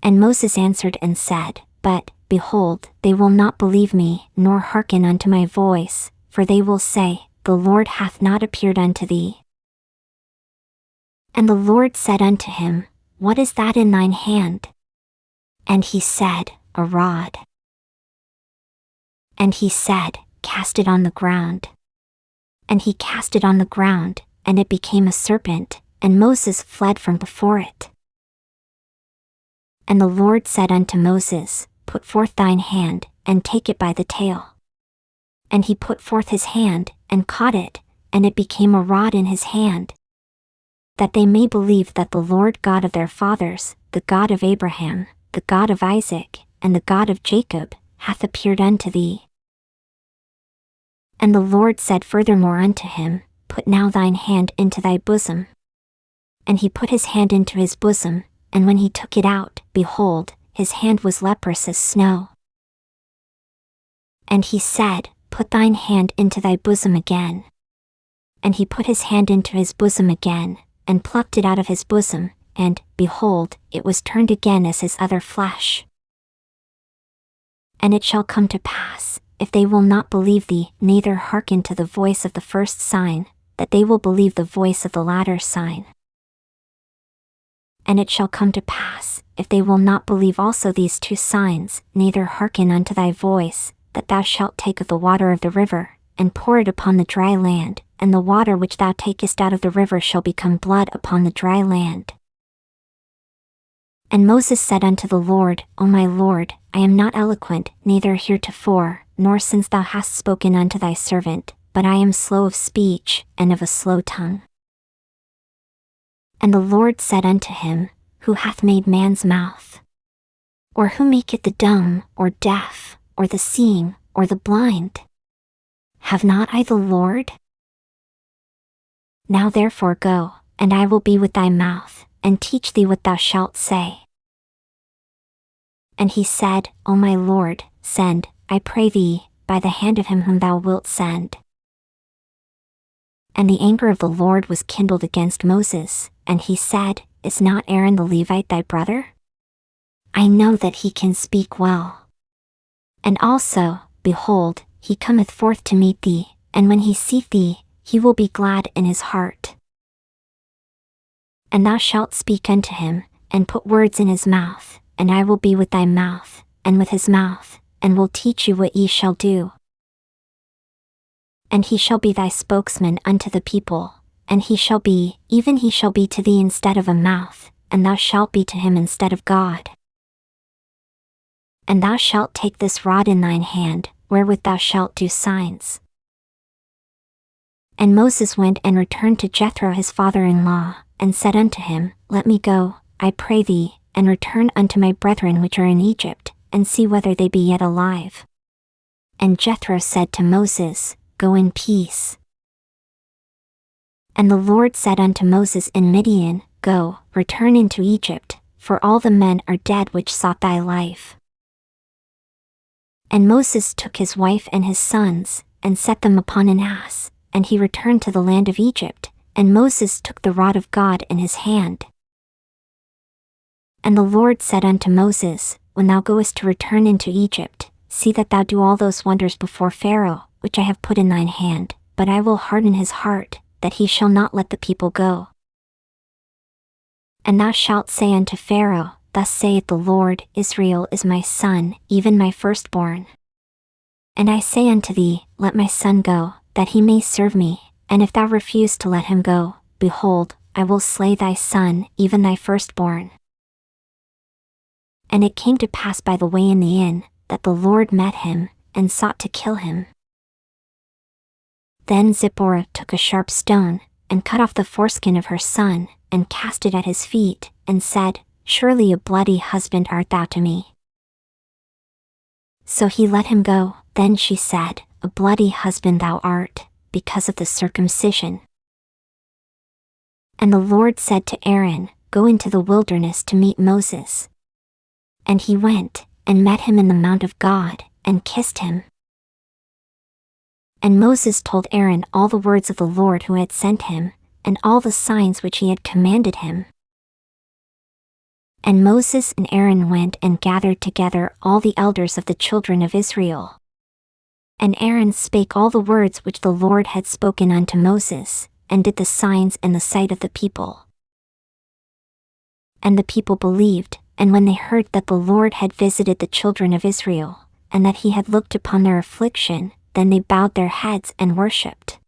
And Moses answered and said, But, behold, they will not believe me, nor hearken unto my voice, for they will say, The Lord hath not appeared unto thee. And the Lord said unto him, What is that in thine hand? And he said, A rod. And he said, Cast it on the ground. And he cast it on the ground, and it became a serpent, and Moses fled from before it. And the Lord said unto Moses, Put forth thine hand, and take it by the tail. And he put forth his hand, and caught it, and it became a rod in his hand, that they may believe that the Lord God of their fathers, the God of Abraham, the God of Isaac, and the God of Jacob, hath appeared unto thee. And the Lord said furthermore unto him, Put now thine hand into thy bosom. And he put his hand into his bosom, and when he took it out, behold, his hand was leprous as snow. And he said, Put thine hand into thy bosom again. And he put his hand into his bosom again, and plucked it out of his bosom, and, behold, it was turned again as his other flesh. And it shall come to pass, if they will not believe thee, neither hearken to the voice of the first sign, that they will believe the voice of the latter sign. And it shall come to pass, if they will not believe also these two signs, neither hearken unto thy voice, that thou shalt take of the water of the river, and pour it upon the dry land, and the water which thou takest out of the river shall become blood upon the dry land. And Moses said unto the Lord, O my Lord, I am not eloquent, neither heretofore, nor since thou hast spoken unto thy servant, but I am slow of speech, and of a slow tongue. And the Lord said unto him, Who hath made man's mouth? Or who maketh the dumb, or deaf, or the seeing, or the blind? Have not I the Lord? Now therefore go, and I will be with thy mouth, and teach thee what thou shalt say. And he said, O my Lord, send, I pray thee, by the hand of him whom thou wilt send. And the anger of the Lord was kindled against Moses, and he said, Is not Aaron the Levite thy brother? I know that he can speak well. And also, behold, he cometh forth to meet thee, and when he seeth thee, he will be glad in his heart. And thou shalt speak unto him, and put words in his mouth, and I will be with thy mouth, and with his mouth, and will teach you what ye shall do. And he shall be thy spokesman unto the people, and he shall be, even he shall be to thee instead of a mouth, and thou shalt be to him instead of God. And thou shalt take this rod in thine hand, wherewith thou shalt do signs. And Moses went and returned to Jethro his father-in-law, and said unto him, Let me go, I pray thee, and return unto my brethren which are in Egypt, and see whether they be yet alive. And Jethro said to Moses, Go in peace. And the Lord said unto Moses in Midian, Go, return into Egypt, for all the men are dead which sought thy life. And Moses took his wife and his sons, and set them upon an ass, and he returned to the land of Egypt, and Moses took the rod of God in his hand. And the Lord said unto Moses, When thou goest to return into Egypt, see that thou do all those wonders before Pharaoh, which I have put in thine hand, but I will harden his heart, that he shall not let the people go. And thou shalt say unto Pharaoh, Thus saith the Lord, Israel is my son, even my firstborn. And I say unto thee, Let my son go, that he may serve me, and if thou refuse to let him go, behold, I will slay thy son, even thy firstborn. And it came to pass by the way in the inn, that the Lord met him, and sought to kill him. Then Zipporah took a sharp stone, and cut off the foreskin of her son, and cast it at his feet, and said, Surely a bloody husband art thou to me. So he let him go. Then she said, A bloody husband thou art, because of the circumcision. And the Lord said to Aaron, Go into the wilderness to meet Moses. And he went, and met him in the mount of God, and kissed him. And Moses told Aaron all the words of the Lord who had sent him, and all the signs which he had commanded him. And Moses and Aaron went and gathered together all the elders of the children of Israel. And Aaron spake all the words which the Lord had spoken unto Moses, and did the signs in the sight of the people. And the people believed, and when they heard that the Lord had visited the children of Israel, and that he had looked upon their affliction, then they bowed their heads and worshipped.